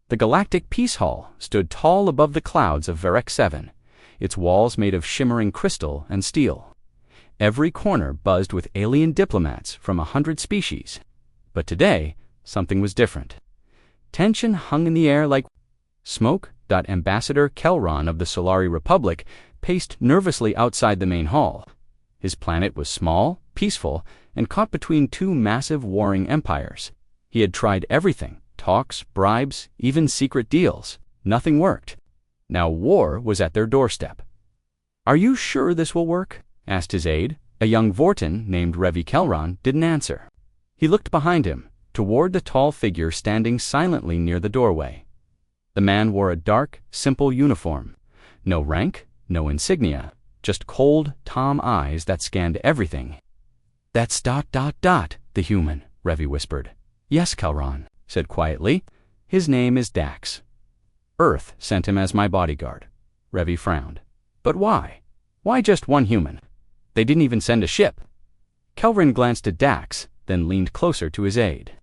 The Galactic Peace Hall stood tall above the clouds of Varec 7, its walls made of shimmering crystal and steel. Every corner buzzed with alien diplomats from 100 species. But today, something was different. Tension hung in the air like smoke. Ambassador Kelron of the Solari Republic paced nervously outside the main hall. His planet was small, peaceful, and caught between two massive warring empires. He had tried everything: talks, bribes, even secret deals. Nothing worked. Now war was at their doorstep. "Are you sure this will work?" asked his aide. A young Vortin named Revi Kelron didn't answer. He looked behind him, toward the tall figure standing silently near the doorway. The man wore a dark, simple uniform. No rank, no insignia, just cold, Tom eyes that scanned everything. "That's ... the human," Revi whispered. "Yes, Kelron," said quietly. "His name is Dax. Earth sent him as my bodyguard." Revi frowned. "But why? Why just one human? They didn't even send a ship." Kelron glanced at Dax, then leaned closer to his aide.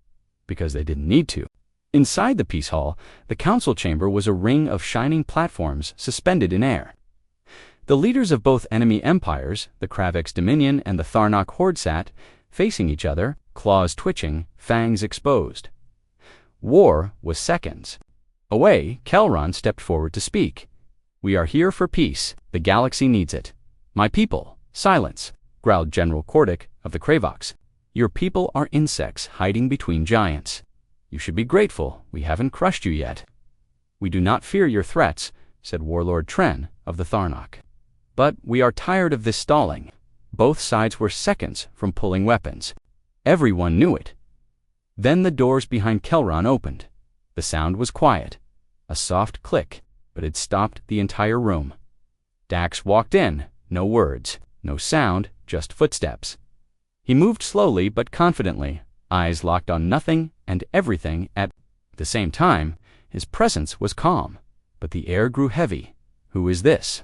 "Because they didn't need to." Inside the Peace Hall, the council chamber was a ring of shining platforms suspended in air. The leaders of both enemy empires, the Kravex Dominion and the Tharnok Horde, sat facing each other, claws twitching, fangs exposed. War was seconds away. Kelron stepped forward to speak. "We are here for peace. The galaxy needs it." "My people, silence," growled General Kordic of the Kravoks. "Your people are insects hiding between giants. You should be grateful we haven't crushed you yet." "We do not fear your threats," said Warlord Tren of the Tharnok. "But we are tired of this stalling." Both sides were seconds from pulling weapons. Everyone knew it. Then the doors behind Kelron opened. The sound was quiet. A soft click, but it stopped the entire room. Dax walked in, no words, no sound, just footsteps. He moved slowly but confidently, eyes locked on nothing and everything at the same time. His presence was calm, but the air grew heavy. "Who is this?"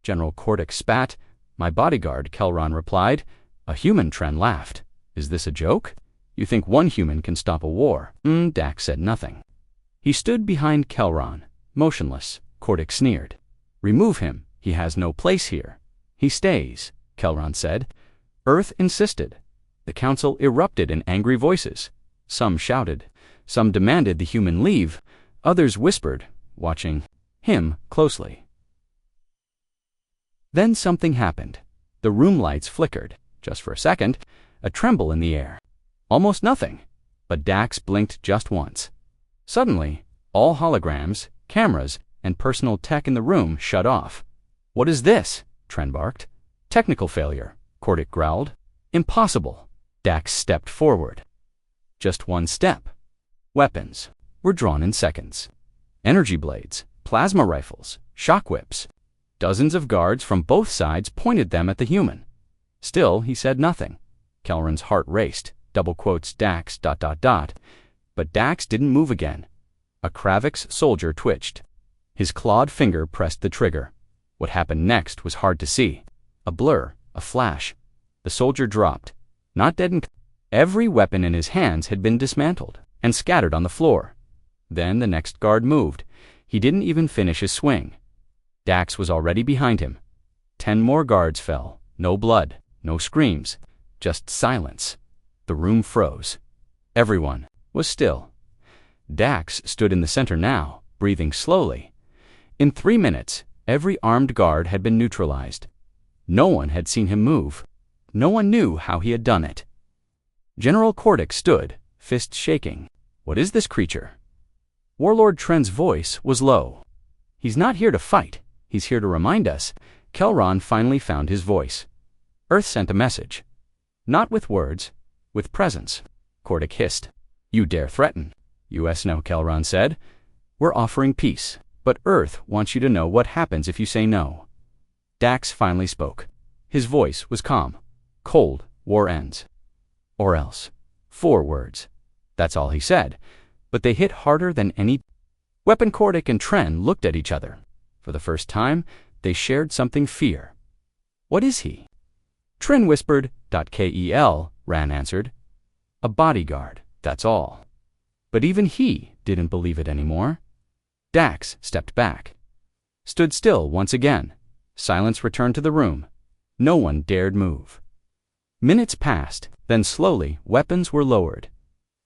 General Kordic spat. "My bodyguard," Kelron replied. A human. Tren laughed. "Is this a joke? You think one human can stop a war?" Dax said nothing. He stood behind Kelron, motionless. Kordic sneered. "Remove him. He has no place here." "He stays," Kelron said. Earth insisted. The council erupted in angry voices. Some shouted. Some demanded the human leave. Others whispered, watching him closely. Then something happened. The room lights flickered. Just for a second, a tremble in the air. Almost nothing. But Dax blinked just once. Suddenly, all holograms, cameras, and personal tech in the room shut off. "What is this?" Tren barked. "Technical failure," Kordic growled. "Impossible." Dax stepped forward. Just one step. Weapons were drawn in seconds. Energy blades, plasma rifles, shock whips. Dozens of guards from both sides pointed them at the human. Still, he said nothing. Kelron's heart raced. Double quotes Dax ... But Dax didn't move again. A Kravex soldier twitched. His clawed finger pressed the trigger. What happened next was hard to see. A blur, a flash. The soldier dropped. Not dead and every weapon in his hands had been dismantled and scattered on the floor. Then the next guard moved. He didn't even finish his swing. Dax was already behind him. 10 more guards fell. No blood, no screams, just silence. The room froze. Everyone was still. Dax stood in the center now, breathing slowly. In 3 minutes, every armed guard had been neutralized. No one had seen him move. No one knew how he had done it. General Kordic stood, fists shaking. "What is this creature?" Warlord Tren's voice was low. "He's not here to fight. He's here to remind us." Kelron finally found his voice. "Earth sent a message." "Not with words, with presence," Kordic hissed. "You dare threaten?" "US no," Kelron said. "We're offering peace, but Earth wants you to know what happens if you say no." Dax finally spoke. His voice was calm. "Cold War ends. Or else." 4 words. That's all he said, but they hit harder than any weapon. Kordic and Tren looked at each other. For the first time, they shared something: fear. "What is he?" Tren whispered. "Kel," Ran answered. "A bodyguard, that's all." But even he didn't believe it anymore. Dax stepped back. Stood still once again. Silence returned to the room. No one dared move. Minutes passed, then slowly weapons were lowered.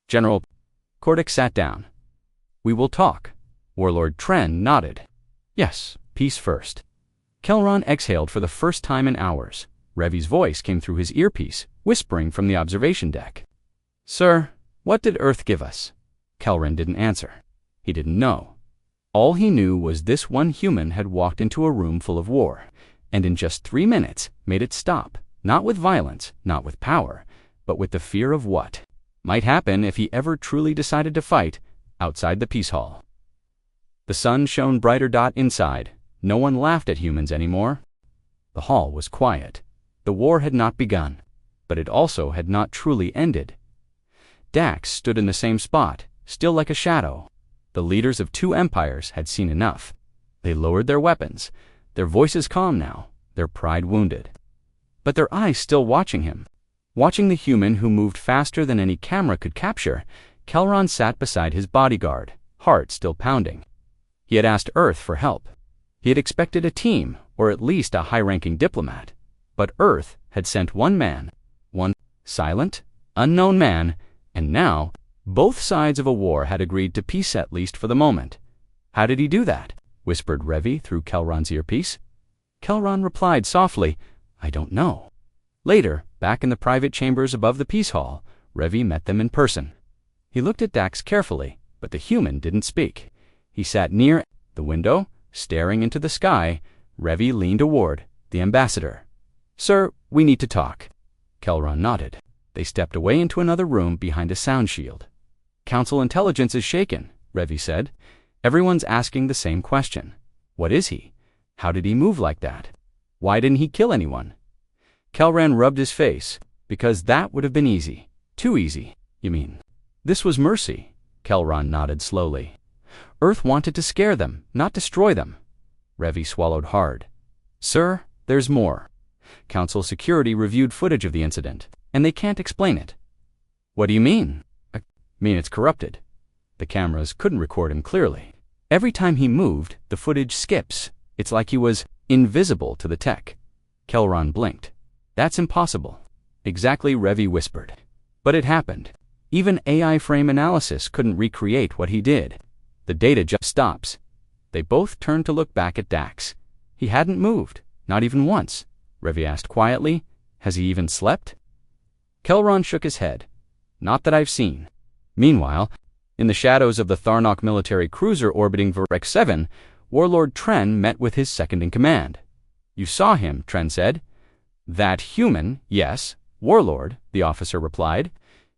General Cordic sat down. "We will talk." Warlord Tren nodded. "Yes, peace first." Kelron exhaled for the first time in hours. Revi's voice came through his earpiece, whispering from the observation deck. "Sir, what did Earth give us?" Kelron didn't answer. He didn't know. All he knew was this one human had walked into a room full of war, and in just 3 minutes made it stop, not with violence, not with power, but with the fear of what might happen if he ever truly decided to fight outside the peace hall. The sun shone brighter inside. No one laughed at humans anymore. The hall was quiet. The war had not begun, but it also had not truly ended. Dax stood in the same spot, still like a shadow. The leaders of 2 empires had seen enough. They lowered their weapons, their voices calm now, their pride wounded. But their eyes still watching him. Watching the human who moved faster than any camera could capture, Kelron sat beside his bodyguard, heart still pounding. He had asked Earth for help. He had expected a team, or at least a high-ranking diplomat. But Earth had sent one man, one silent, unknown man, and now both sides of a war had agreed to peace at least for the moment. "How did he do that?" whispered Revi through Kelron's earpiece. Kelron replied softly, "I don't know." Later, back in the private chambers above the peace hall, Revi met them in person. He looked at Dax carefully, but the human didn't speak. He sat near the window, staring into the sky. Revi leaned toward the ambassador. "Sir, we need to talk." Kelron nodded. They stepped away into another room behind a sound shield. "Council intelligence is shaken," Revi said. "Everyone's asking the same question. What is he? How did he move like that? Why didn't he kill anyone?" Kelron rubbed his face. "Because that would have been easy. Too easy, you mean?" "This was mercy." Kelron nodded slowly. "Earth wanted to scare them, not destroy them." Revi swallowed hard. "Sir, there's more. Council security reviewed footage of the incident, and they can't explain it." "What do you mean?" "I mean it's corrupted. The cameras couldn't record him clearly. Every time he moved, the footage skips. It's like he was invisible to the tech." Kelron blinked. "That's impossible." "Exactly," Revi whispered. "But it happened. Even AI frame analysis couldn't recreate what he did. The data just stops." They both turned to look back at Dax. He hadn't moved, not even once. Revi asked quietly, "Has he even slept?" Kelron shook his head. "Not that I've seen." Meanwhile, in the shadows of the Tharnok military cruiser orbiting Verek 7, Warlord Tren met with his second-in-command. "You saw him," Tren said. "That human, yes. Warlord," the officer replied.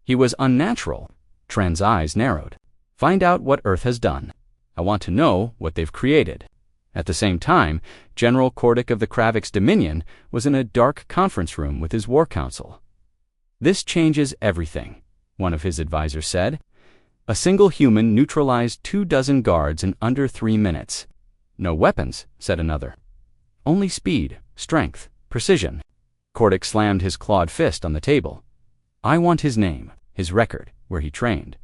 "He was unnatural." Tren's eyes narrowed. "Find out what Earth has done. I want to know what they've created." At the same time, General Cordic of the Kravix Dominion was in a dark conference room with his war council. "This changes everything," one of his advisors said. "A single human neutralized 24 guards in under 3 minutes. No weapons," said another. "Only speed, strength, precision." Cordic slammed his clawed fist on the table. "I want his name, his record, where he trained.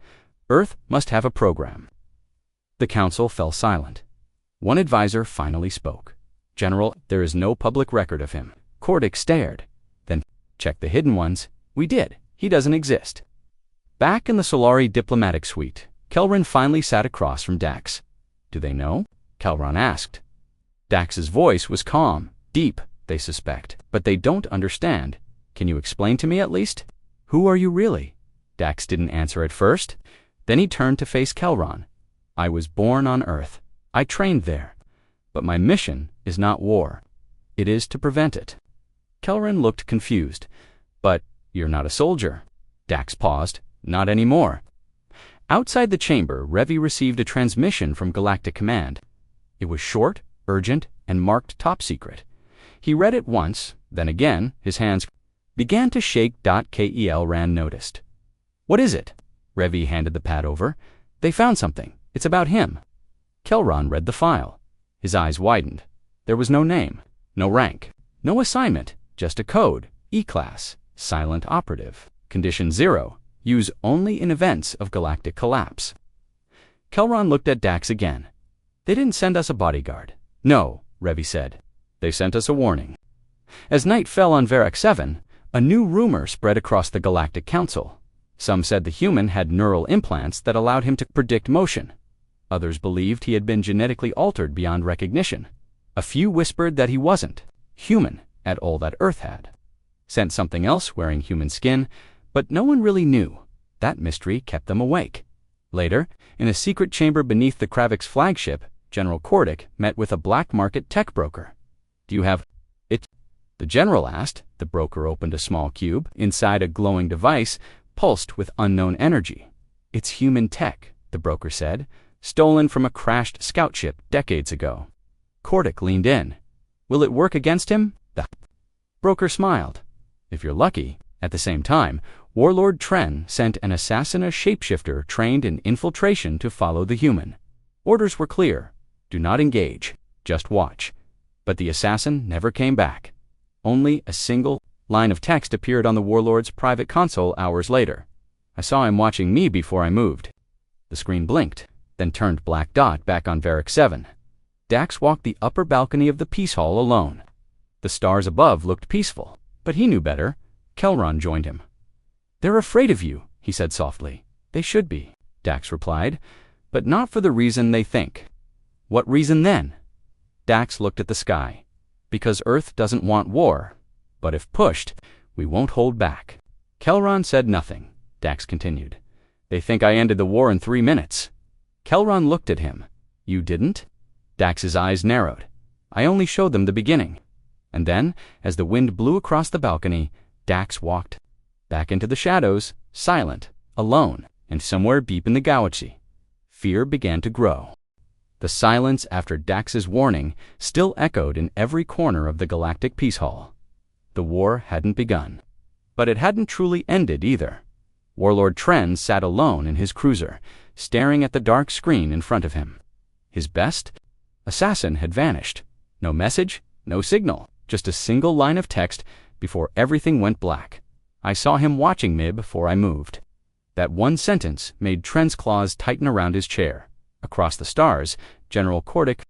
Earth must have a program." The council fell silent. One advisor finally spoke. "General, there is no public record of him." Cordic stared. "Then check the hidden ones." "We did. He doesn't exist." Back in the Solari diplomatic suite, Kelron finally sat across from Dax. "Do they know?" Kelron asked. Dax's voice was calm, deep, "They suspect, but they don't understand. Can you explain to me at least? Who are you really?" Dax didn't answer at first. Then he turned to face Kelron. "I was born on Earth. I trained there. But my mission is not war. It is to prevent it." Kelron looked confused. "But you're not a soldier." Dax paused. "Not anymore." Outside the chamber, Revi received a transmission from Galactic Command. It was short, urgent, and marked top secret. He read it once, then again, his hands began to shake. Kel Rand noticed. "What is it?" Revi handed the pad over. "They found something. It's about him." Kelron read the file. His eyes widened. There was no name, no rank, no assignment, just a code, E-Class, silent operative, condition 0, use only in events of galactic collapse. Kelron looked at Dax again. They didn't send us a bodyguard. No, Revy said. They sent us a warning. As night fell on Varec 7, a new rumor spread across the Galactic Council. Some said the human had neural implants that allowed him to predict motion. Others believed he had been genetically altered beyond recognition. A few whispered that he wasn't human at all that Earth had. Sent something else wearing human skin, but no one really knew. That mystery kept them awake. Later, in a secret chamber beneath the Kravix flagship, General Kordic met with a black market tech broker. Do you have it? The general asked. The broker opened a small cube. Inside a glowing device pulsed with unknown energy. It's human tech, the broker said, stolen from a crashed scout ship decades ago. Kordic leaned in. Will it work against him? The broker smiled. If you're lucky. At the same time, Warlord Tren sent an assassin, a shapeshifter trained in infiltration, to follow the human. Orders were clear. Do not engage. Just watch. But the assassin never came back. Only a single line of text appeared on the Warlord's private console hours later. I saw him watching me before I moved. The screen blinked, then turned black dot back on Varec 7. Dax walked the upper balcony of the Peace Hall alone. The stars above looked peaceful, but he knew better. Kelron joined him. They're afraid of you, he said softly. They should be, Dax replied, but not for the reason they think. What reason then? Dax looked at the sky. Because Earth doesn't want war, but if pushed, we won't hold back. Kelron said nothing. Dax continued. They think I ended the war in 3 minutes. Kelron looked at him. You didn't? Dax's eyes narrowed. I only showed them the beginning. And then, as the wind blew across the balcony, Dax walked back into the shadows, silent, alone, and somewhere deep in the galaxy. Fear began to grow. The silence after Dax's warning still echoed in every corner of the Galactic Peace Hall. The war hadn't begun. But it hadn't truly ended either. Warlord Tren sat alone in his cruiser, staring at the dark screen in front of him. His best assassin had vanished. No message, no signal, just a single line of text before everything went black. I saw him watching me before I moved. That one sentence made Tren's claws tighten around his chair. Across the stars, General Kordic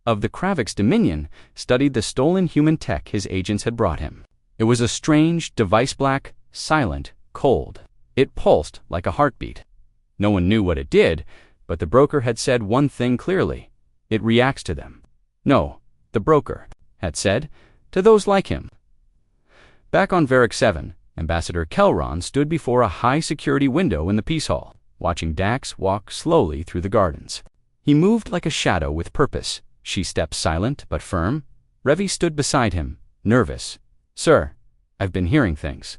of the Kravix Dominion studied the stolen human tech his agents had brought him. It was a strange device, black, silent, cold. It pulsed like a heartbeat. No one knew what it did, but the broker had said one thing clearly. It reacts to them. No, the broker had said, to those like him. Back on Varec 7, Ambassador Kelron stood before a high-security window in the Peace Hall, watching Dax walk slowly through the gardens. He moved like a shadow with purpose. She stepped silent but firm. Revy stood beside him, nervous. Sir, I've been hearing things.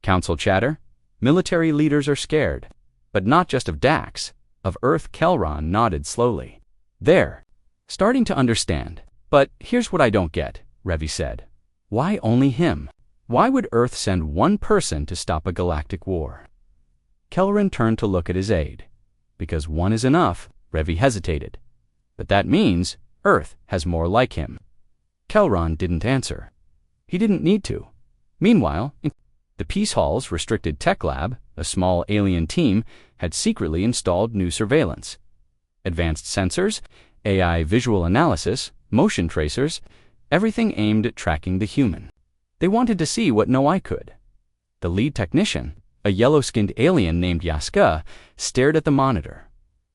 Council chatter? Military leaders are scared. But not just of Dax. Of Earth. Kelron nodded slowly. There. Starting to understand. But here's what I don't get, Revy said. Why only him? Why would Earth send one person to stop a galactic war? Kelron turned to look at his aide. Because one is enough, Revy hesitated. But that means Earth has more like him. Kelron didn't answer. He didn't need to. Meanwhile, in the Peace Hall's restricted tech lab, a small alien team had secretly installed new surveillance. Advanced sensors, AI visual analysis, motion tracers, everything aimed at tracking the human. They wanted to see what no eye could. The lead technician, a yellow-skinned alien named Yaska, stared at the monitor.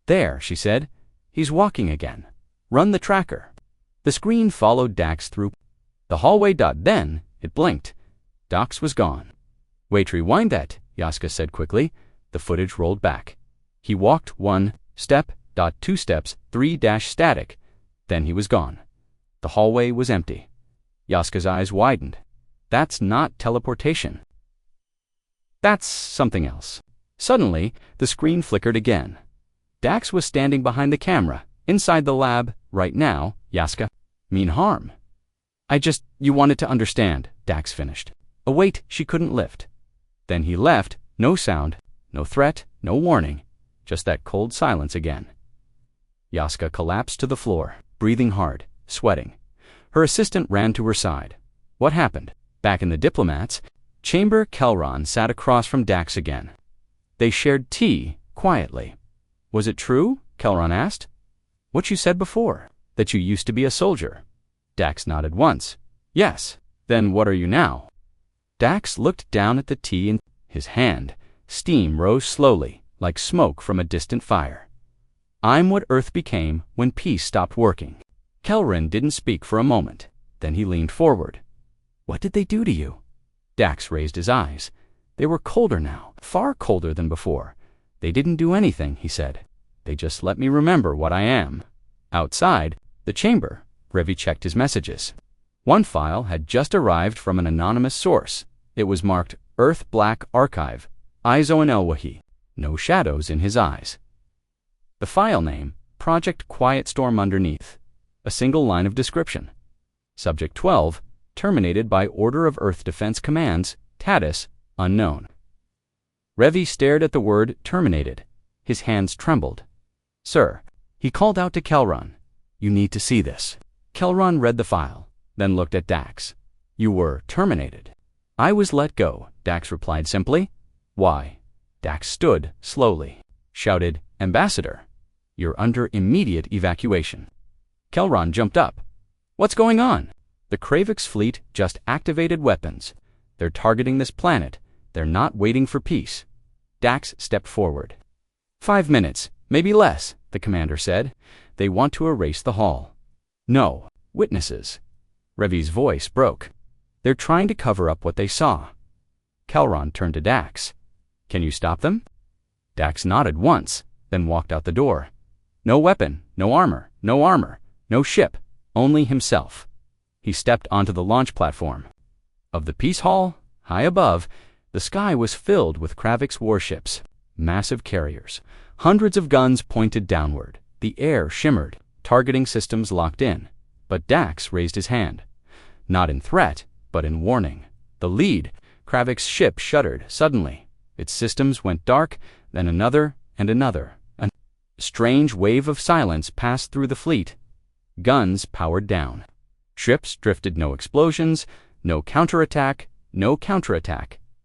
There, she said. He's walking again. Run the tracker. The screen followed Dax through the hallway. Then, it blinked. Dax was gone. Wait, rewind that, Yaska said quickly. The footage rolled back. He walked 1 step, 2 steps, 3 static. Then he was gone. The hallway was empty. Yaska's eyes widened. That's not teleportation. That's something else. Suddenly, the screen flickered again. Dax was standing behind the camera, inside the lab, right now. Yaska, mean harm. You wanted to understand, Dax finished. A weight she couldn't lift. Then he left, no sound, no threat, no warning, just that cold silence again. Yaska collapsed to the floor, breathing hard, sweating. Her assistant ran to her side. What happened? Back in the diplomats' chamber, Kelron sat across from Dax again. They shared tea, quietly. Was it true? Kelron asked. What you said before, that you used to be a soldier. Dax nodded once. Yes. Then what are you now? Dax looked down at the tea in his hand. Steam rose slowly, like smoke from a distant fire. I'm what Earth became when peace stopped working. Kelran didn't speak for a moment. Then he leaned forward. What did they do to you? Dax raised his eyes. They were colder now, far colder than before. They didn't do anything, he said. They just let me remember what I am. Outside the chamber, Revi checked his messages. One file had just arrived from an anonymous source. It was marked Earth Black Archive, Izo and Elwahi. No shadows in his eyes. The file name, Project Quiet Storm underneath. A single line of description. Subject 12, terminated by order of Earth Defense Commands, Tatus, unknown. Revi stared at the word terminated. His hands trembled. Sir, he called out to Kelran. You need to see this. Kelran read the file, then looked at Dax. You were terminated. I was let go, Dax replied simply. Why? Dax stood slowly, shouted, Ambassador, you're under immediate evacuation. Kelran jumped up. What's going on? The Kravix fleet just activated weapons. They're targeting this planet. They're not waiting for peace. Dax stepped forward. 5 minutes, maybe less, the commander said. They want to erase the hall. No, witnesses. Revi's voice broke. They're trying to cover up what they saw. Kelran turned to Dax. Can you stop them? Dax nodded once, then walked out the door. No weapon, no armor, no ship, only himself. He stepped onto the launch platform. Of the Peace Hall, high above, the sky was filled with Kravix warships, massive carriers. Hundreds of guns pointed downward. The air shimmered, targeting systems locked in. But Dax raised his hand. Not in threat, but in warning. The lead, Kravix ship shuddered suddenly. Its systems went dark, then another and another. A strange wave of silence passed through the fleet. Guns powered down. Ships drifted. No explosions, no counterattack,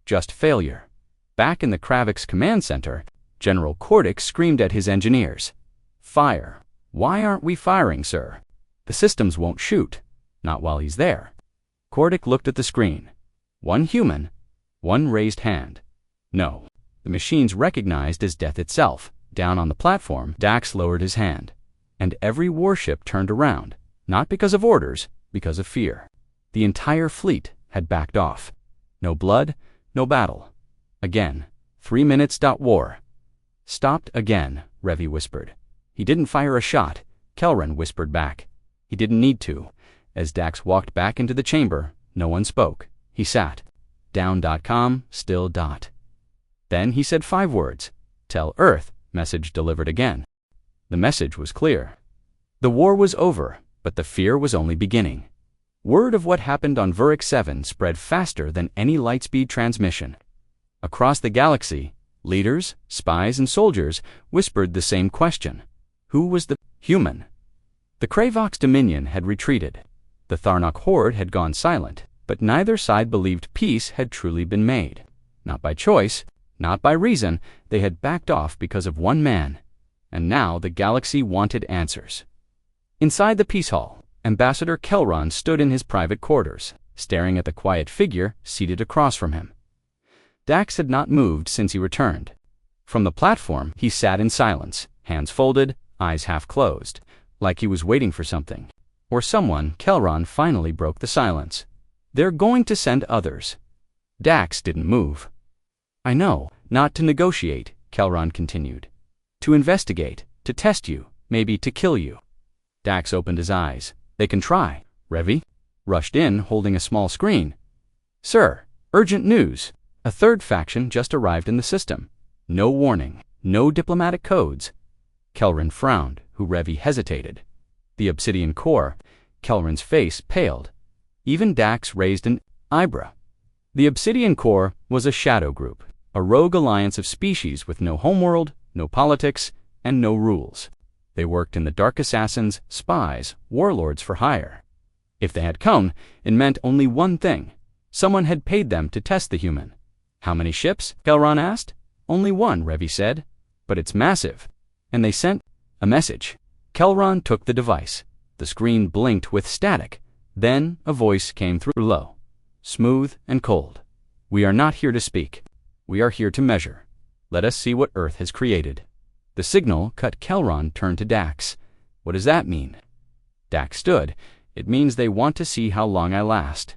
just failure. Back in the Kravix command center, General Kordic screamed at his engineers. Fire. Why aren't we firing, sir? The systems won't shoot. Not while he's there. Kordic looked at the screen. One human, one raised hand. No. The machines recognized as death itself. Down on the platform, Dax lowered his hand. And every warship turned around, not because of orders, because of fear. The entire fleet had backed off. No blood, no battle. Again, 3 minutes. War. Stopped again, Revi whispered. He didn't fire a shot, Kelran whispered back. He didn't need to. As Dax walked back into the chamber, no one spoke. He sat. Down. Still. Then he said 5 words. Tell Earth, message delivered again. The message was clear. The war was over, but the fear was only beginning. Word of what happened on Verix 7 spread faster than any lightspeed transmission. Across the galaxy, leaders, spies, and soldiers whispered the same question. Who was the human? The Kravox Dominion had retreated. The Tharnok Horde had gone silent, but neither side believed peace had truly been made. Not by choice, not by reason, they had backed off because of one man. And now the galaxy wanted answers. Inside the Peace Hall, Ambassador Kelran stood in his private quarters, staring at the quiet figure seated across from him. Dax had not moved since he returned. From the platform, he sat in silence, hands folded, eyes half closed, like he was waiting for something. Or someone. Kelran finally broke the silence. They're going to send others. Dax didn't move. I know, not to negotiate, Kelran continued. To investigate, to test you, maybe to kill you. Dax opened his eyes. They can try. Revi rushed in, holding a small screen. Sir, urgent news. A third faction just arrived in the system. No warning, no diplomatic codes. Kelran frowned, Revi hesitated. The Obsidian Core. Kelran's face paled. Even Dax raised an eyebrow. The Obsidian Core was a shadow group, a rogue alliance of species with no homeworld, no politics, and no rules. They worked in the dark assassins, spies, warlords for hire. If they had come, it meant only one thing. Someone had paid them to test the human. How many ships? Kelran asked. Only one, Revi said. But it's massive. And they sent a message. Kelron took the device. The screen blinked with static. Then a voice came through low, smooth and cold. "We are not here to speak. We are here to measure. Let us see what Earth has created." The signal cut. Kelron turned to Dax. "What does that mean?" Dax stood. "It means they want to see how long I last."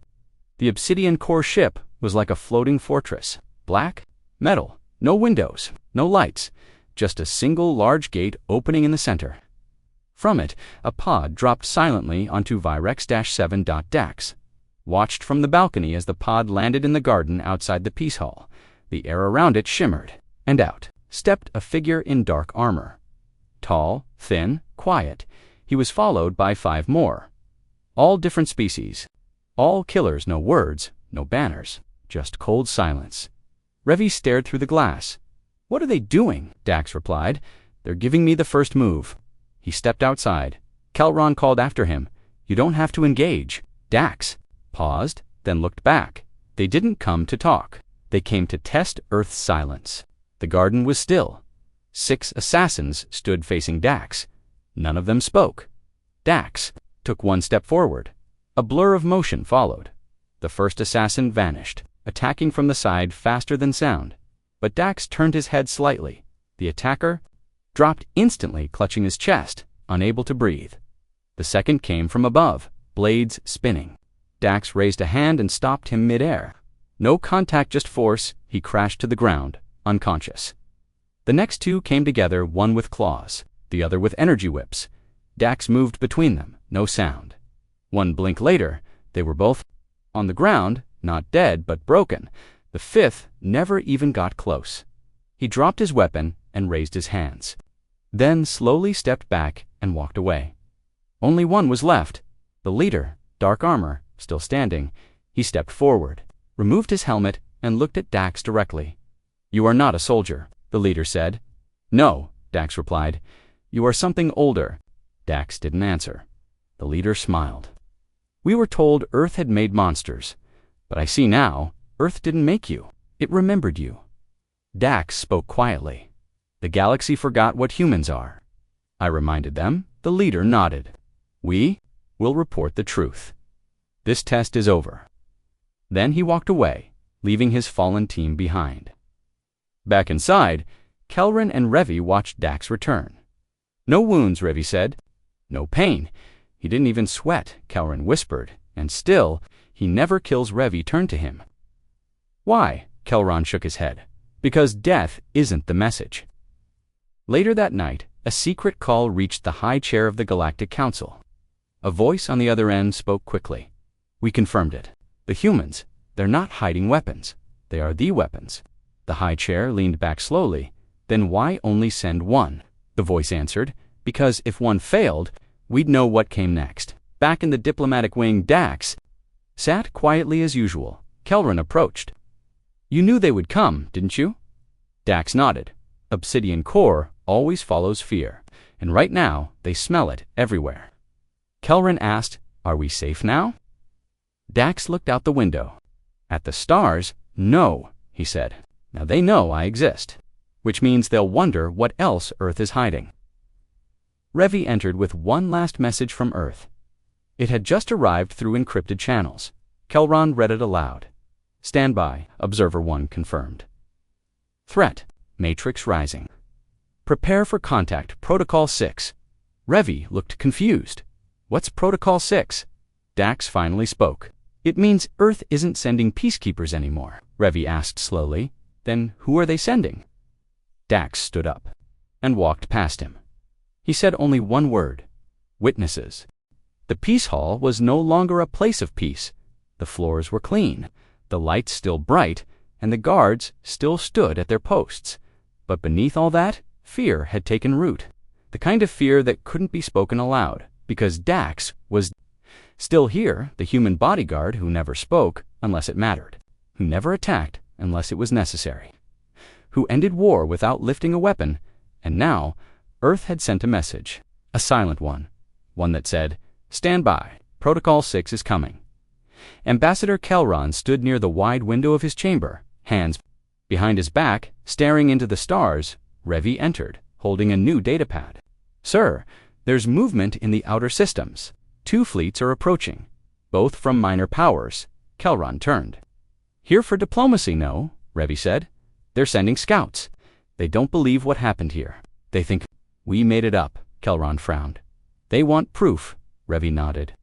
The obsidian core ship was like a floating fortress. Black, metal, no windows, no lights, just a single large gate opening in the center. From it, a pod dropped silently onto Virex-7. Dax watched from the balcony as the pod landed in the garden outside the Peace Hall. The air around it shimmered, and out stepped a figure in dark armor. Tall, thin, quiet, he was followed by 5 more. All different species. All killers, no words, no banners, just cold silence. Revi stared through the glass. "What are they doing?" Dax replied. "They're giving me the first move." He stepped outside. Kelron called after him. "You don't have to engage." Dax paused, then looked back. They didn't come to talk. They came to test Earth's silence. The garden was still. 6 assassins stood facing Dax. None of them spoke. Dax took 1 step forward. A blur of motion followed. The first assassin vanished, attacking from the side faster than sound. But Dax turned his head slightly. The attacker dropped instantly, clutching his chest, unable to breathe. The second came from above, blades spinning. Dax raised a hand and stopped him midair. No contact, just force. He crashed to the ground, unconscious. The next 2 came together, one with claws, the other with energy whips. Dax moved between them, no sound. 1 blink later, they were both on the ground, not dead, but broken. The 5th never even got close. He dropped his weapon and raised his hands, then slowly stepped back and walked away. Only 1 was left. The leader, dark armor, still standing. He stepped forward, removed his helmet, and looked at Dax directly. "You are not a soldier," the leader said. "No," Dax replied. "You are something older." Dax didn't answer. The leader smiled. "We were told Earth had made monsters, but I see now, Earth didn't make you. It remembered you." Dax spoke quietly. "The galaxy forgot what humans are. I reminded them." The leader nodded. "We will report the truth. This test is over." Then he walked away, leaving his fallen team behind. Back inside, Kelron and Revi watched Dax return. "No wounds," Revi said. "No pain. He didn't even sweat," Kelron whispered. "And still, he never kills." Revi turned to him. "Why?" Kelron shook his head. "Because death isn't the message." Later that night, a secret call reached the high chair of the Galactic Council. A voice on the other end spoke quickly. "We confirmed it. The humans, they're not hiding weapons. They are the weapons." The high chair leaned back slowly. "Then why only send 1? The voice answered. "Because if 1 failed, we'd know what came next." Back in the diplomatic wing, Dax sat quietly as usual. Kelron approached. "You knew they would come, didn't you?" Dax nodded. "Obsidian core always follows fear, and right now they smell it everywhere." Kelron asked, "Are we safe now?" Dax looked out the window. "At the stars, no," he said. "Now they know I exist, which means they'll wonder what else Earth is hiding." Revi entered with 1 last message from Earth. It had just arrived through encrypted channels. Kelron read it aloud. "Stand by," Observer 1 confirmed. "Threat, Matrix rising. Prepare for contact, Protocol 6. Revi looked confused. "What's Protocol 6? Dax finally spoke. "It means Earth isn't sending peacekeepers anymore," Revi asked slowly. "Then who are they sending?" Dax stood up and walked past him. He said only 1 word: "Witnesses." The Peace Hall was no longer a place of peace. The floors were clean, the lights still bright, and the guards still stood at their posts. But beneath all that, fear had taken root. The kind of fear that couldn't be spoken aloud, because Dax was still here, the human bodyguard who never spoke unless it mattered, who never attacked unless it was necessary, who ended war without lifting a weapon. And now, Earth had sent a message, a silent one that said, "Stand by, Protocol 6 is coming." Ambassador Kelron stood near the wide window of his chamber, hands behind his back, staring into the stars. Revi entered, holding a new datapad. "Sir, There's movement in the outer systems. 2 fleets are approaching, both from minor powers. Kelron turned. Here for diplomacy, no, Revi said. They're sending scouts. They don't believe what happened here. They think we made it up, Kelron frowned. They want proof, Revi nodded.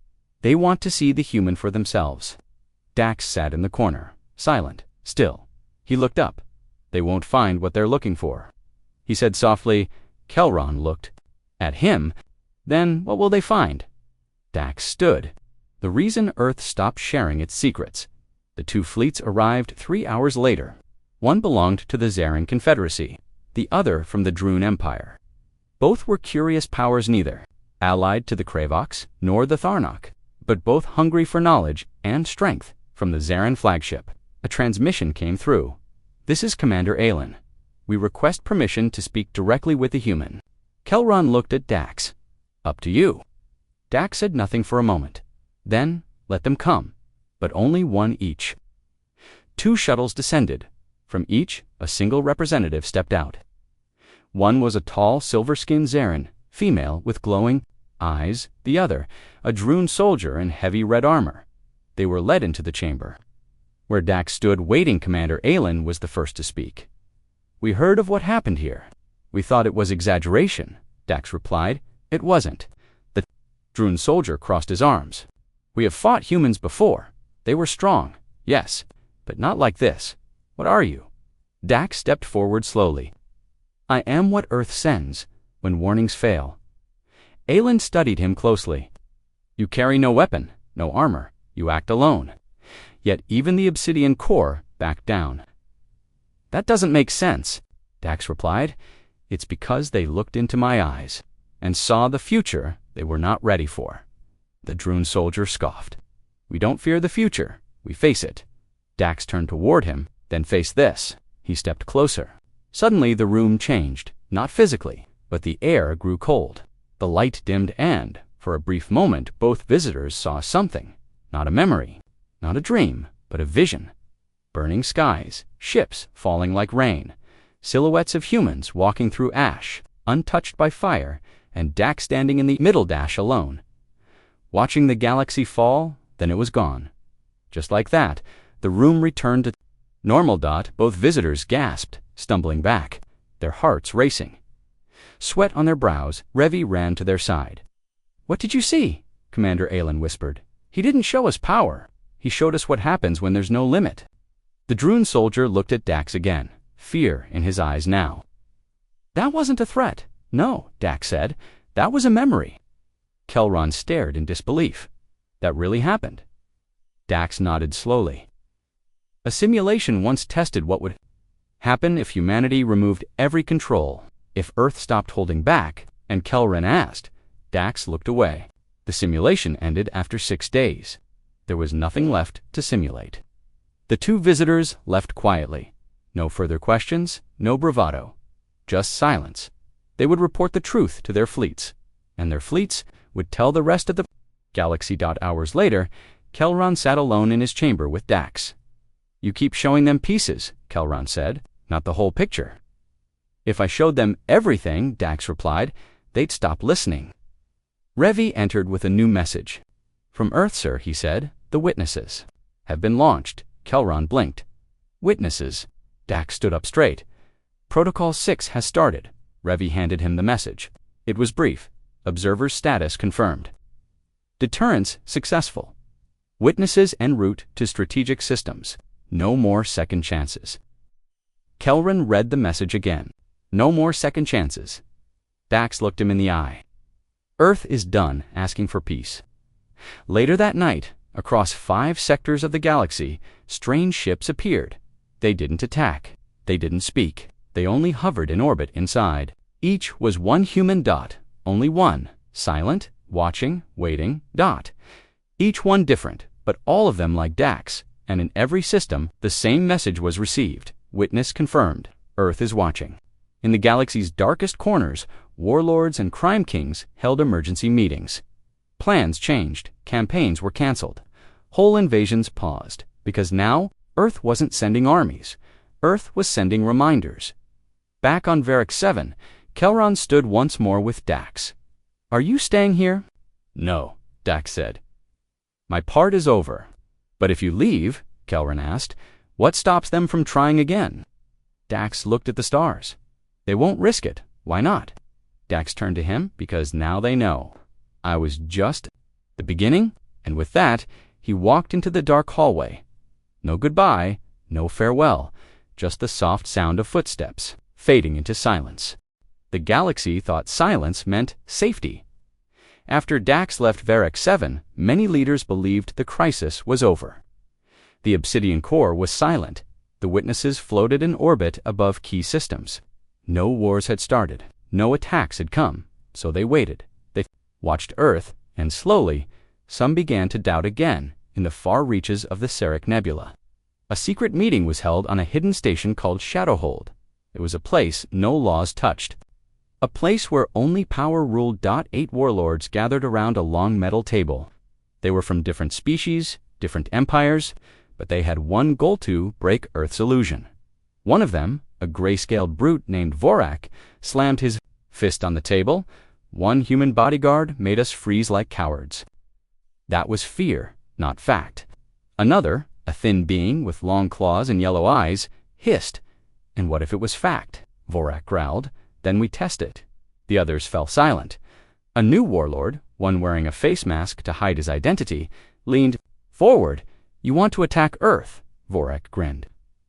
They want to see the human for themselves. Dax sat in the corner, silent, still. He looked up. They won't find what they're looking for. He said softly. Kelron looked at him. Then what will they find? Dax stood. The reason Earth stopped sharing its secrets. The 2 fleets arrived 3 hours later. One belonged to the Zarin Confederacy, the other from the Droon Empire. Both were curious powers, neither allied to the Kravoks nor the Tharnok, but both hungry for knowledge and strength. From the Zarin flagship, a transmission came through. This is Commander Aelin. We request permission to speak directly with the human. Kelron looked at Dax. Up to you. Dax said nothing for a moment. Then, let them come, but only one each. 2 shuttles descended. From each, a single representative stepped out. One was a tall, silver-skinned Zarin, female with glowing eyes, the other, a Droon soldier in heavy red armor. They were led into the chamber. Where Dax stood waiting, Commander Aelin was the first to speak. We heard of what happened here. We thought it was exaggeration, Dax replied. It wasn't. The Droon soldier crossed his arms. We have fought humans before. They were strong, yes, but not like this. What are you? Dax stepped forward slowly. I am what Earth sends when warnings fail. Aelin studied him closely. You carry no weapon, no armor. You act alone. Yet even the obsidian core backed down. That doesn't make sense, Dax replied. It's because they looked into my eyes and saw the future they were not ready for. The Droon soldier scoffed. We don't fear the future, we face it. Dax turned toward him, then face this. He stepped closer. Suddenly the room changed, not physically, but the air grew cold. The light dimmed and, for a brief moment, both visitors saw something. Not a memory, not a dream, but a vision. Burning skies, ships falling like rain, silhouettes of humans walking through ash, untouched by fire, and Dax standing in the middle dash alone. Watching the galaxy fall, then it was gone. Just like that, the room returned to normal. Both visitors gasped, stumbling back, their hearts racing. Sweat on their brows, Revi ran to their side. What did you see? Commander Aelin whispered. He didn't show us power. He showed us what happens when there's no limit. The Droon soldier looked at Dax again, fear in his eyes now. That wasn't a threat. No, Dax said. That was a memory. Kelron stared in disbelief. That really happened? Dax nodded slowly. A simulation once tested what would happen if humanity removed every control, if Earth stopped holding back, and Kelron asked. Dax looked away. The simulation ended after 6 days. There was nothing left to simulate. The 2 visitors left quietly. No further questions, no bravado. Just silence. They would report the truth to their fleets, and their fleets would tell the rest of the galaxy. Hours later, Kelron sat alone in his chamber with Dax. You keep showing them pieces, Kelron said, not the whole picture. If I showed them everything, Dax replied, they'd stop listening. Revi entered with a new message. From Earth, sir, he said, the witnesses have been launched. Kelron blinked. Witnesses? Dax stood up straight. Protocol 6 has started. Revi handed him the message. It was brief. Observer's status confirmed. Deterrence successful. Witnesses en route to strategic systems. No more second chances. Kelron read the message again. No more second chances. Dax looked him in the eye. Earth is done asking for peace. Later that night, across 5 sectors of the galaxy, strange ships appeared. They didn't attack. They didn't speak. They only hovered in orbit inside. Each was one human. Only one. Silent, watching, waiting. Each one different, but all of them like Dax. And in every system, the same message was received. Witness confirmed. Earth is watching. In the galaxy's darkest corners, warlords and crime kings held emergency meetings. Plans changed. Campaigns were canceled. Whole invasions paused. Because now, Earth wasn't sending armies. Earth was sending reminders. Back on Varric 7, Kelron stood once more with Dax. "Are you staying here?" "No," Dax said. "My part is over." "But if you leave," Kelron asked, "what stops them from trying again?" Dax looked at the stars. "They won't risk it. Why not?" Dax turned to him, "Because now they know. I was just the beginning," and with that, he walked into the dark hallway. No goodbye, no farewell, just the soft sound of footsteps, fading into silence. The galaxy thought silence meant safety. After Dax left Varec 7, many leaders believed the crisis was over. The Obsidian core was silent. The witnesses floated in orbit above key systems. No wars had started. No attacks had come. So they waited. They watched Earth, and slowly, some began to doubt again in the far reaches of the Seric Nebula. A secret meeting was held on a hidden station called Shadowhold. It was a place no laws touched. A place where only power-ruled. 8 warlords gathered around a long metal table. They were from different species, different empires, but they had one goal: to break Earth's illusion. One of them, a gray-scaled brute named Vorak, slammed his fist on the table. "One human bodyguard made us freeze like cowards." That was fear, not fact. Another, a thin being with long claws and yellow eyes, hissed. "And what if it was fact?" Vorak growled. "Then we test it." The others fell silent. A new warlord, one wearing a face mask to hide his identity, leaned forward. "You want to attack Earth?" Vorak grinned.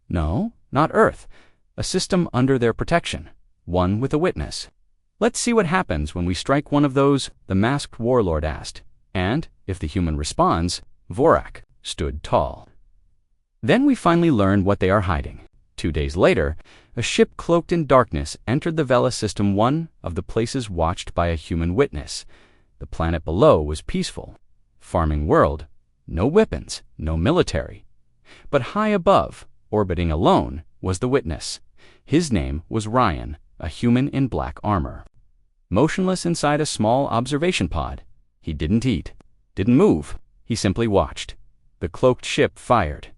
"No, not Earth. A system under their protection. One with a witness." "Let's see what happens when we strike one of those," the masked warlord asked. "And, if the human responds," Vorak stood tall. "Then we finally learn what they are hiding." 2 days later, a ship cloaked in darkness entered the Vela system, one of the places watched by a human witness. The planet below was peaceful. Farming world. No weapons, no military. But high above, orbiting alone, was the witness. His name was Ryan, a human in black armor. Motionless inside a small observation pod. He didn't eat, didn't move. He simply watched. The cloaked ship fired.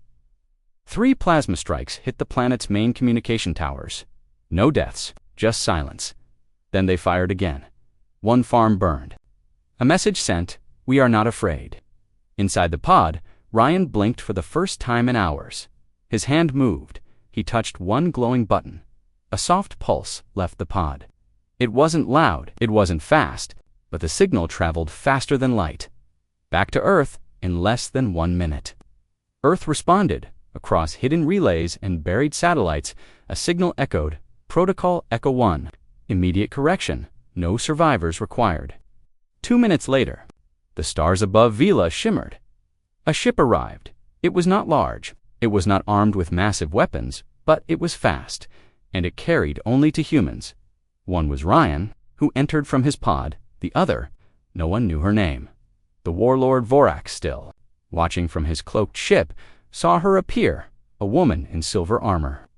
3 plasma strikes hit the planet's main communication towers. No deaths, just silence. Then they fired again. 1 farm burned. A message sent: "We are not afraid." Inside the pod, Ryan blinked for the first time in hours. His hand moved. He touched one glowing button. A soft pulse left the pod. It wasn't loud, it wasn't fast, but the signal traveled faster than light. Back to Earth in less than 1 minute. Earth responded. Across hidden relays and buried satellites, a signal echoed: "Protocol Echo 1. Immediate correction. No survivors required." 2 minutes later, the stars above Vela shimmered. A ship arrived. It was not large. It was not armed with massive weapons, but it was fast, and it carried only 2 humans. One was Ryan, who entered from his pod. The other, no one knew her name. The warlord Vorak, still watching from his cloaked ship, saw her appear, a woman in silver armor.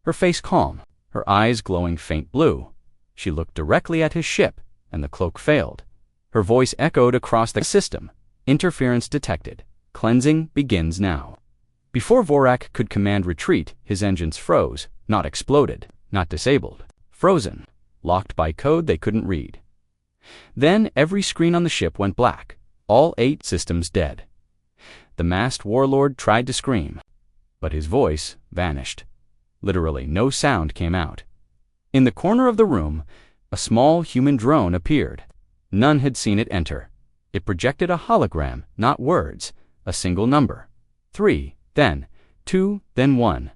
Her face calm, her eyes glowing faint blue. She looked directly at his ship, and the cloak failed. Her voice echoed across the system. "Interference detected. Cleansing begins now." Before Vorak could command retreat, his engines froze, not exploded, not disabled, frozen, locked by code they couldn't read. Then every screen on the ship went black, all 8 systems dead. The masked warlord tried to scream, but his voice vanished. Literally no sound came out. In the corner of the room, a small human drone appeared. None had seen it enter. It projected a hologram, not words, a single number. 3, then 2, then 1.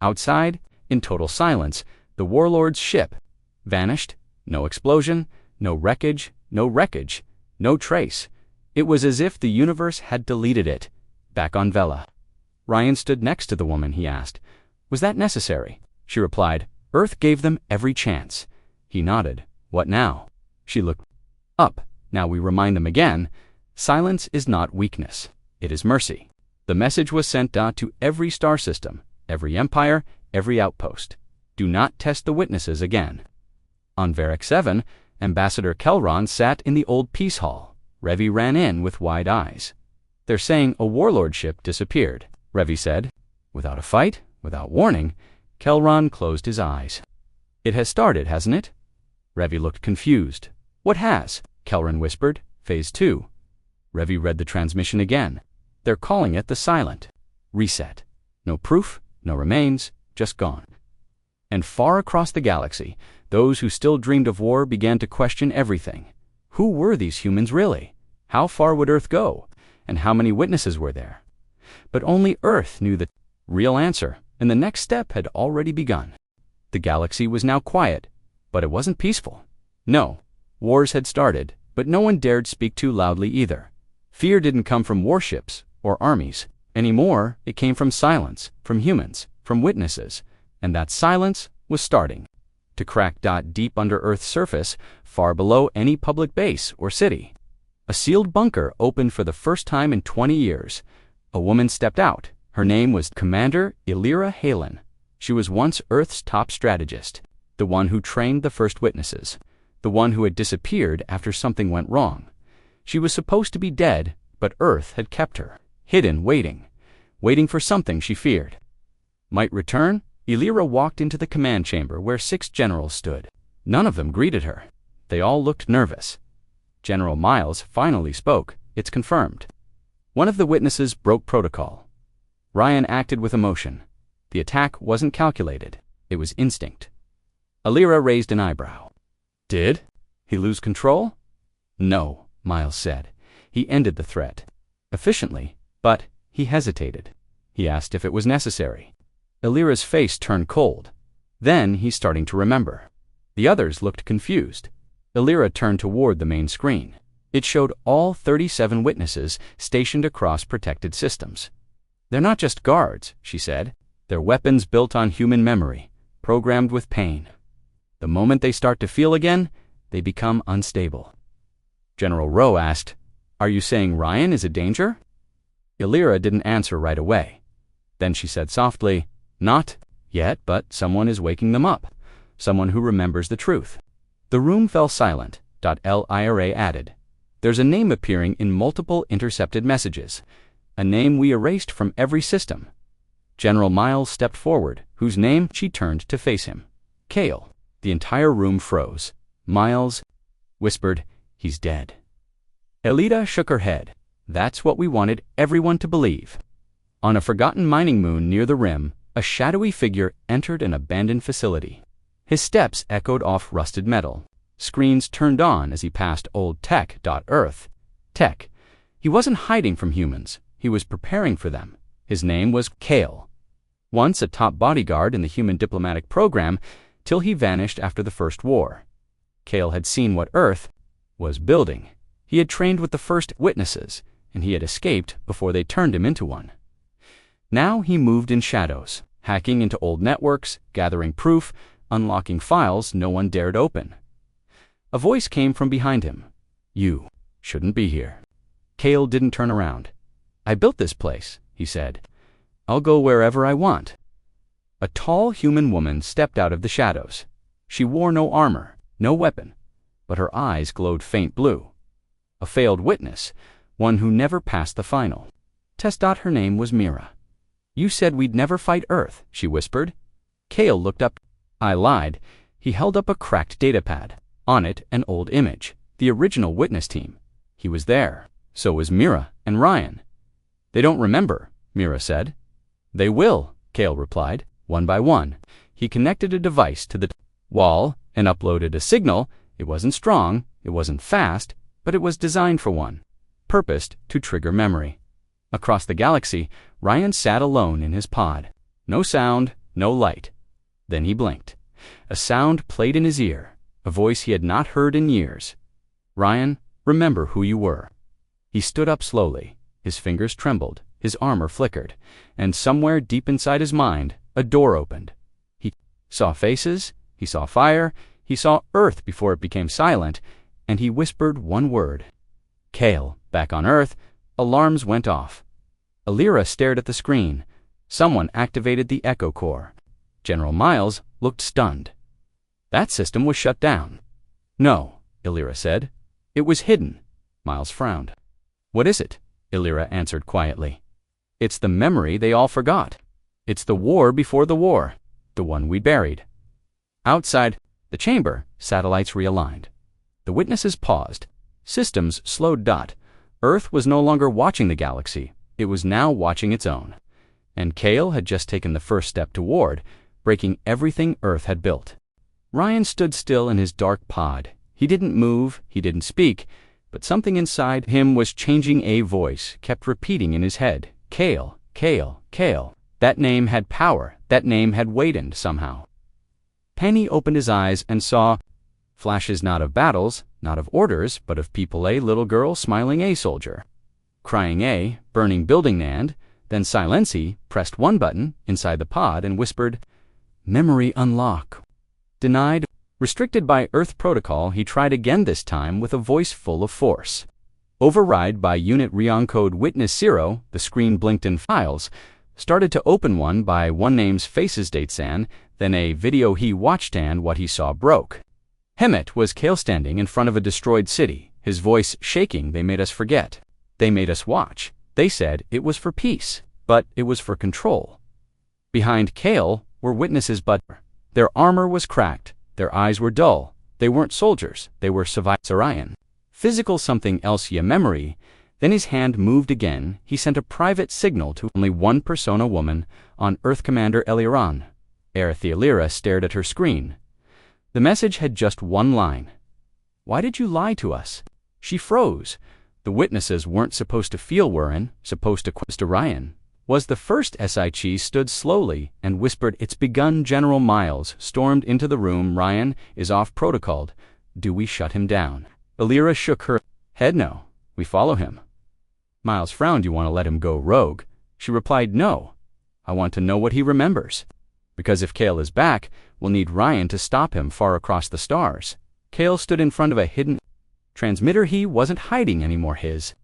Outside, in total silence, the warlord's ship vanished. No explosion, no wreckage, no trace. It was as if the universe had deleted it. Back on Vela. Ryan stood next to the woman. He asked, "Was that necessary?" She replied, "Earth gave them every chance." He nodded. "What now?" She looked up. "Now we remind them again. Silence is not weakness. It is mercy." The message was sent to every star system, every empire, every outpost. Do not test the witnesses again. On Varec 7, Ambassador Kelron sat in the old peace hall. Revi ran in with wide eyes. "They're saying a warlord ship disappeared," Revi said. Without a fight, without warning, Kelron closed his eyes. "It has started, hasn't it?" Revi looked confused. "What has?" Kelrin whispered. Phase 2. Revi read the transmission again. They're calling it the silent reset. No proof, no remains, just gone. And far across the galaxy, those who still dreamed of war began to question everything. Who were these humans really? How far would Earth go? And how many witnesses were there? But only Earth knew the real answer, and the next step had already begun. The galaxy was now quiet, but it wasn't peaceful. No, wars had started, but no one dared speak too loudly either. Fear didn't come from warships or armies. Anymore, it came from silence, from humans, from witnesses, and that silence was starting to crack. Deep under Earth's surface, far below any public base or city, a sealed bunker opened for the first time in 20 years. A woman stepped out. Her name was Commander Illyra Halen. She was once Earth's top strategist, the one who trained the first witnesses, the one who had disappeared after something went wrong. She was supposed to be dead, but Earth had kept her, hidden, waiting for something she feared might return. Illyra walked into the command chamber where 6 generals stood. None of them greeted her. They all looked nervous. General Miles finally spoke. It's confirmed. One of the witnesses broke protocol. Ryan acted with emotion. The attack wasn't calculated. It was instinct. Illyra raised an eyebrow. Did he lose control? No, Miles said. He ended the threat. Efficiently, but he hesitated. He asked if it was necessary. Illyra's face turned cold. Then he's starting to remember. The others looked confused. Illyra turned toward the main screen. It showed all 37 witnesses stationed across protected systems. They're not just guards, she said. They're weapons built on human memory, programmed with pain. The moment they start to feel again, they become unstable. General Rowe asked, "Are you saying Ryan is a danger?" Illyra didn't answer right away. Then she said softly, "Not yet, but someone is waking them up. Someone who remembers the truth." The room fell silent. Lyra added, "There's a name appearing in multiple intercepted messages. A name we erased from every system." General Miles stepped forward, whose name she turned to face him. Kale. The entire room froze. Miles whispered, "He's dead." Elida shook her head. "That's what we wanted everyone to believe." On a forgotten mining moon near the rim, a shadowy figure entered an abandoned facility. His steps echoed off rusted metal. Screens turned on as he passed old tech. Earth. Tech. He wasn't hiding from humans. He was preparing for them. His name was Kale. Once a top bodyguard in the human diplomatic program, till he vanished after the First War. Kale had seen what Earth was building. He had trained with the first witnesses, and he had escaped before they turned him into one. Now he moved in shadows, hacking into old networks, gathering proof, unlocking files no one dared open. A voice came from behind him. "You shouldn't be here." Kale didn't turn around. "I built this place," he said. "I'll go wherever I want." A tall human woman stepped out of the shadows. She wore no armor, no weapon, but her eyes glowed faint blue. A failed witness, one who never passed the final. Her name was Mira. "You said we'd never fight Earth," she whispered. Kale looked up. "I lied." He held up a cracked datapad. On it, an old image, the original witness team. He was there. So was Mira and Ryan. "They don't remember," Mira said. "They will," Kale replied, one by one. He connected a device to the wall and uploaded a signal. It wasn't strong, it wasn't fast, but it was designed for one, purposed to trigger memory. Across the galaxy, Ryan sat alone in his pod. No sound, no light. Then he blinked. A sound played in his ear, a voice he had not heard in years. "Ryan, remember who you were." He stood up slowly. His fingers trembled, his armor flickered, and somewhere deep inside his mind, a door opened. He saw faces, he saw fire, he saw Earth before it became silent, and he whispered one word. "Kale." Back on Earth, alarms went off. Illyra stared at the screen. Someone activated the echo core. General Miles looked stunned. That system was shut down. "No," Illyra said. "It was hidden." Miles frowned. "What is it?" Illyra answered quietly. "It's the memory they all forgot. It's the war before the war, the one we buried." Outside the chamber, satellites realigned. The witnesses paused. Systems slowed. Earth was no longer watching the galaxy, it was now watching its own. And Kale had just taken the first step toward breaking everything Earth had built. Ryan stood still in his dark pod. He didn't move, he didn't speak, but something inside him was changing. A voice kept repeating in his head, Kale, Kale, Kale. That name had power, that name had weight, and somehow. Penny opened his eyes and saw flashes, not of battles, not of orders, but of people. A little girl smiling, a soldier crying, a burning building. And then Silency pressed one button inside the pod and whispered, Memory unlock. Denied. Restricted by Earth protocol, he tried again, this time with a voice full of force. Override by unit re-encode witness 0, the screen blinked in files, started to open one by one name's faces dates and then a video he watched, and what he saw broke. Hemet was Kale standing in front of a destroyed city, his voice shaking. They made us forget. They made us watch. They said it was for peace, but it was for control. Behind Kale were witnesses, but their armor was cracked, their eyes were dull. They weren't soldiers, they were Orion. Physical something else, memory. Then his hand moved again. He sent a private signal to only one persona woman on Earth, Commander Eliran. Thealira stared at her screen. The message had just one line. Why did you lie to us? She froze. The witnesses weren't supposed to feel, weren't supposed to question. Ryan was the first. SIG stood slowly and whispered, It's begun. General Miles stormed into the room. Ryan is off protocol. Do we shut him down? Elira shook her head. No, we follow him. Miles frowned. You want to let him go rogue? She replied, No. I want to know what he remembers. Because if Kale is back, we'll need Ryan to stop him far across the stars. Kale stood in front of a hidden transmitter. He wasn't hiding anymore. His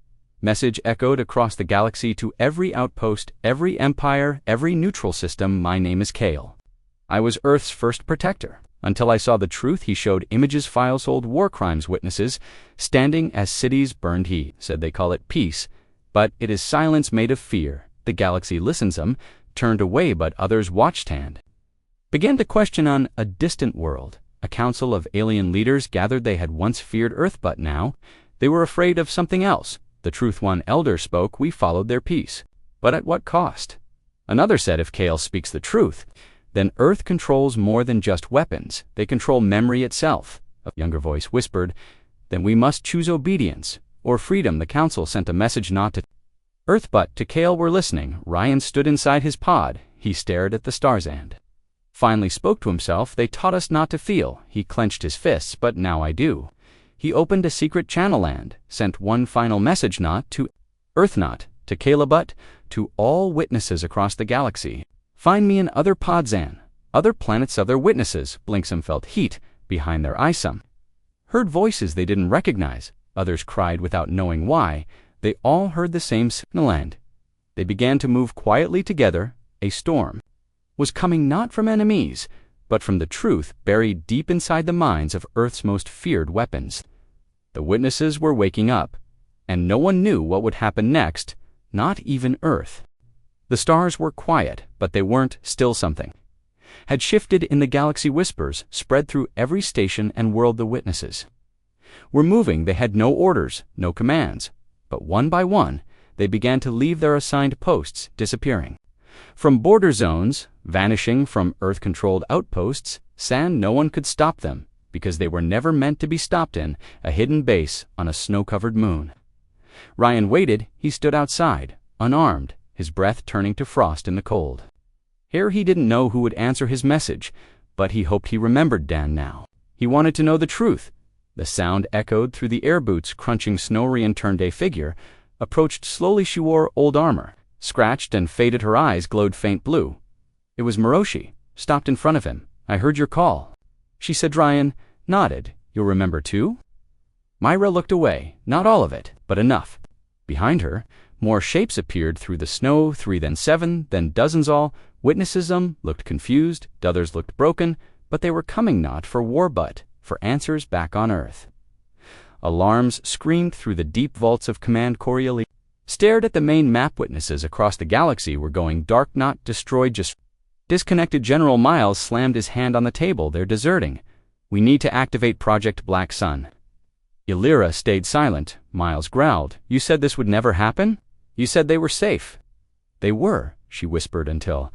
message echoed across the galaxy to every outpost, every empire, every neutral system. My name is Kale. I was Earth's first protector. Until I saw the truth. He showed images, files, old war crimes witnesses, standing as cities burned. He said they call it peace, but it is silence made of fear. The galaxy listens them, turned away, but others watched and began to question. On a distant world, a council of alien leaders gathered. They had once feared Earth, but now they were afraid of something else. The truth. One elder spoke. We followed their peace. But at what cost? Another said, if Kale speaks the truth, then Earth controls more than just weapons. They control memory itself. A younger voice whispered, then we must choose obedience or freedom. The council sent a message not to Earth but to Kale. We're listening. Ryan stood inside his pod. He stared at the stars and finally spoke to himself. They taught us not to feel. He clenched his fists, but now I do. He opened a secret channel and sent one final message, not to Earth, not to Kale, but to all witnesses across the galaxy. Find me in other pods and other planets, other witnesses. Blinksome felt heat behind their eyes. Some heard voices they didn't recognize. Others cried without knowing why. They all heard the same signal and they began to move quietly together. A storm was coming, not from enemies, but from the truth buried deep inside the minds of Earth's most feared weapons. The witnesses were waking up, and no one knew what would happen next, not even Earth. The stars were quiet, but they weren't still. Something had shifted in the galaxy. Whispers spread through every station and world. The witnesses were moving. They had no orders, no commands, but one by one, they began to leave their assigned posts, disappearing from border zones, vanishing from Earth-controlled outposts. No one could stop them, because they were never meant to be stopped in a hidden base on a snow-covered moon. Ryan waited. He stood outside, unarmed, his breath turning to frost in the cold. Here he didn't know who would answer his message, but he hoped he remembered Dan now. He wanted to know the truth. The sound echoed through the air boots, crunching snow. Ryan turned. A figure approached slowly. She wore old armor, scratched and faded. Her eyes glowed faint blue. It was Moroshi, stopped in front of him. I heard your call, she said. Ryan nodded. You'll remember too? Myra looked away. Not all of it, but enough. Behind her, more shapes appeared through the snow. 3, then 7, then dozens. All witnesses looked confused. Others looked broken, but they were coming not for war but for answers back on Earth. Alarms screamed through the deep vaults of Command. Coriolis stared at the main map. Witnesses across the galaxy were going dark, not destroyed, just disconnected. General Miles slammed his hand on the table. They're deserting. We need to activate Project Black Sun. Illyra stayed silent. Miles growled. You said this would never happen? You said they were safe. They were, she whispered until.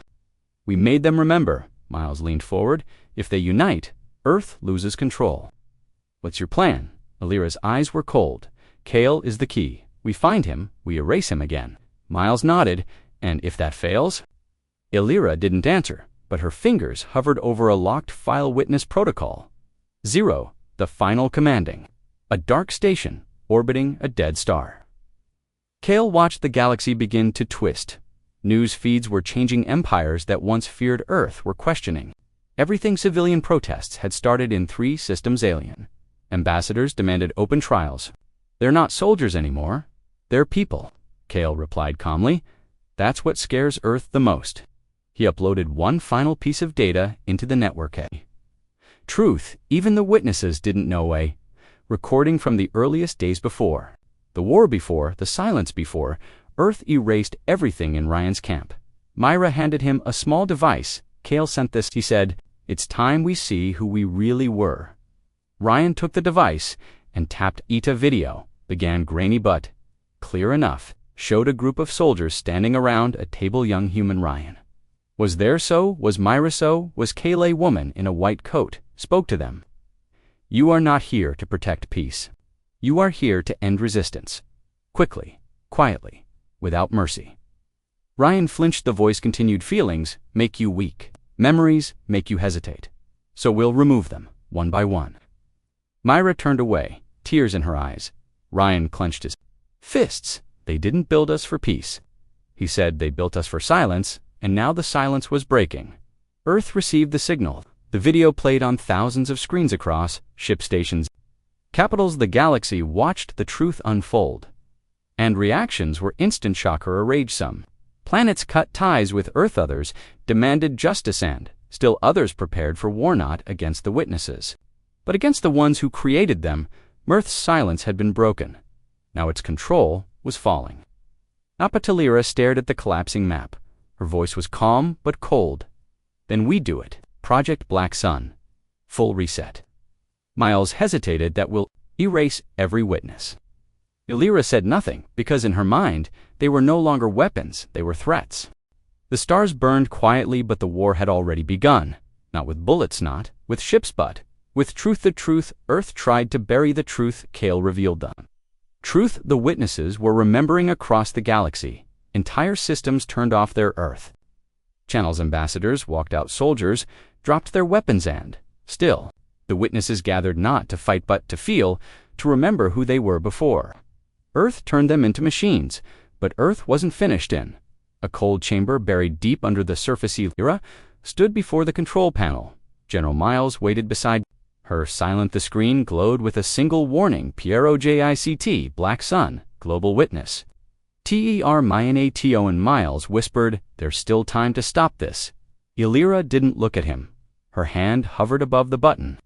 We made them remember. Miles leaned forward. If they unite, Earth loses control. What's your plan? Illyra's eyes were cold. Kale is the key. We find him, we erase him again. Miles nodded. And if that fails? Illyra didn't answer, but her fingers hovered over a locked file witness protocol. 0, the final commanding. A dark station, orbiting a dead star. Kale watched the galaxy begin to twist. News feeds were changing. Empires that once feared Earth were questioning. Everything. Civilian protests had started in 3 systems. Alien ambassadors demanded open trials. They're not soldiers anymore. They're people, Kale replied calmly. That's what scares Earth the most. He uploaded one final piece of data into the network. Truth, even the witnesses didn't know. A recording from the earliest days before. The war before, the silence before, Earth erased everything in Ryan's camp. Myra handed him a small device. Kale sent this. He said, it's time we see who we really were. Ryan took the device and tapped ETA video. Began grainy but clear enough. Showed a group of soldiers standing around a table. Young human Ryan was there. So was Myra. So was Kale. A woman in a white coat spoke to them. You are not here to protect peace. You are here to end resistance. Quickly, quietly, without mercy. Ryan flinched. The voice continued. Feelings make you weak. Memories make you hesitate. So we'll remove them, one by one. Myra turned away, tears in her eyes. Ryan clenched his fists. They didn't build us for peace. He said they built us for silence, and now the silence was breaking. Earth received the signal. The video played on thousands of screens across ship stations. Capitals. The galaxy watched the truth unfold. And reactions were instant. Shock or rage. Some planets cut ties with Earth. Others demanded justice, and still others prepared for war, not against the witnesses, but against the ones who created them. Earth's silence had been broken. Now its control was falling. Illyra stared at the collapsing map. Her voice was calm but cold. Then we do it. Project Black Sun. Full reset. Miles hesitated. That will erase every witness. Illyra said nothing, because in her mind, they were no longer weapons, they were threats. The stars burned quietly, but the war had already begun. Not with bullets, not with ships, but with truth. The truth. Earth tried to bury the truth. Kale revealed the truth. The witnesses were remembering across the galaxy. Entire systems turned off their Earth channels. Ambassadors walked out. Soldiers dropped their weapons, and still, the witnesses gathered not to fight but to feel, to remember who they were before. Earth turned them into machines, but Earth wasn't finished. In a cold chamber buried deep under the surface, Illyra stood before the control panel. General Miles waited beside her, silent. The screen glowed with a single warning. PROJICT, Black Sun, Global Witness. TERMINATO. And Miles whispered, there's still time to stop this. Illyra didn't look at him. Her hand hovered above the button.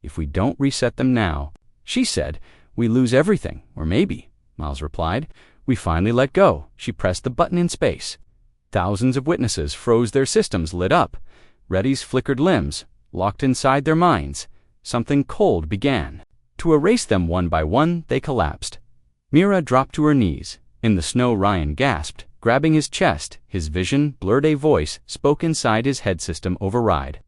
If we don't reset them now, she said, we lose everything. Or maybe, Miles replied, we finally let go. She pressed the button. In space, thousands of witnesses froze. Their systems lit up. Ready's flickered limbs, locked inside their minds. Something cold began to erase them. One by one, they collapsed. Mira dropped to her knees. In the snow, Ryan gasped, grabbing his chest. His vision blurred. A voice spoke inside his head. System override.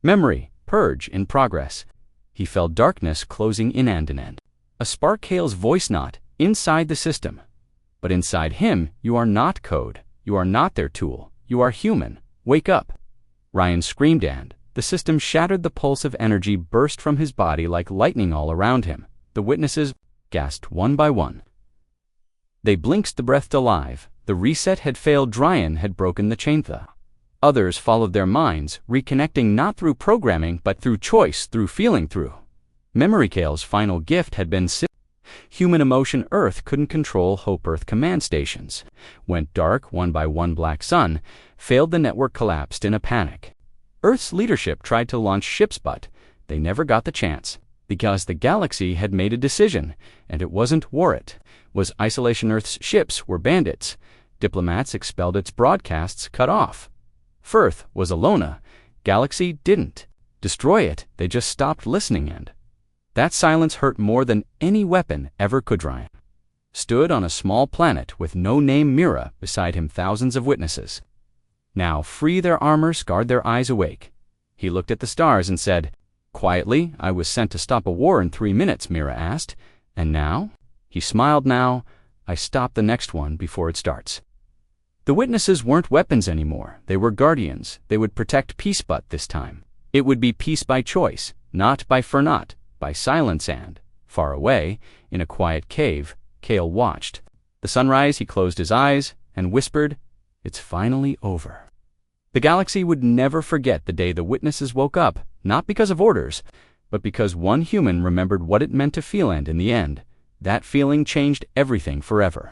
Memory, purge in progress. He felt darkness closing in. And a spark. Kale's voice. Not inside the system, but inside him. You are not code. You are not their tool. You are human. Wake up. Ryan screamed, and the system shattered. The pulse of energy burst from his body like lightning all around him. The witnesses gasped one by one. They blinked, the breath alive. The reset had failed. Ryan had broken the chain. The others followed their minds, reconnecting not through programming but through choice, through feeling, through memory. Kale's final gift had been human emotion. Earth couldn't control hope. Earth command stations went dark one by one. Black Sun failed. The network collapsed in a panic. Earth's leadership tried to launch ships, but they never got the chance, because the galaxy had made a decision, and it wasn't war. It was isolation. Earth's ships were bandits. Diplomats expelled. Its broadcasts cut off. Firth was Alona. Galaxy didn't destroy it. They just stopped listening, and That silence hurt more than any weapon ever could. Ryan stood on a small planet with no name, Mira, beside him thousands of witnesses. Now free their armor, scarred their eyes awake. He looked at the stars and said, quietly, "I was sent to stop a war in 3 minutes," Mira asked. "And now?" He smiled. "Now, I stop the next one before it starts." The witnesses weren't weapons anymore. They were guardians. They would protect peace, but this time it would be peace by choice, not by not, by silence. And, far away, in a quiet cave, Kale watched the sunrise. He closed his eyes and whispered, "It's finally over." The galaxy would never forget the day the witnesses woke up, not because of orders, but because one human remembered what it meant to feel, and in the end, that feeling changed everything forever.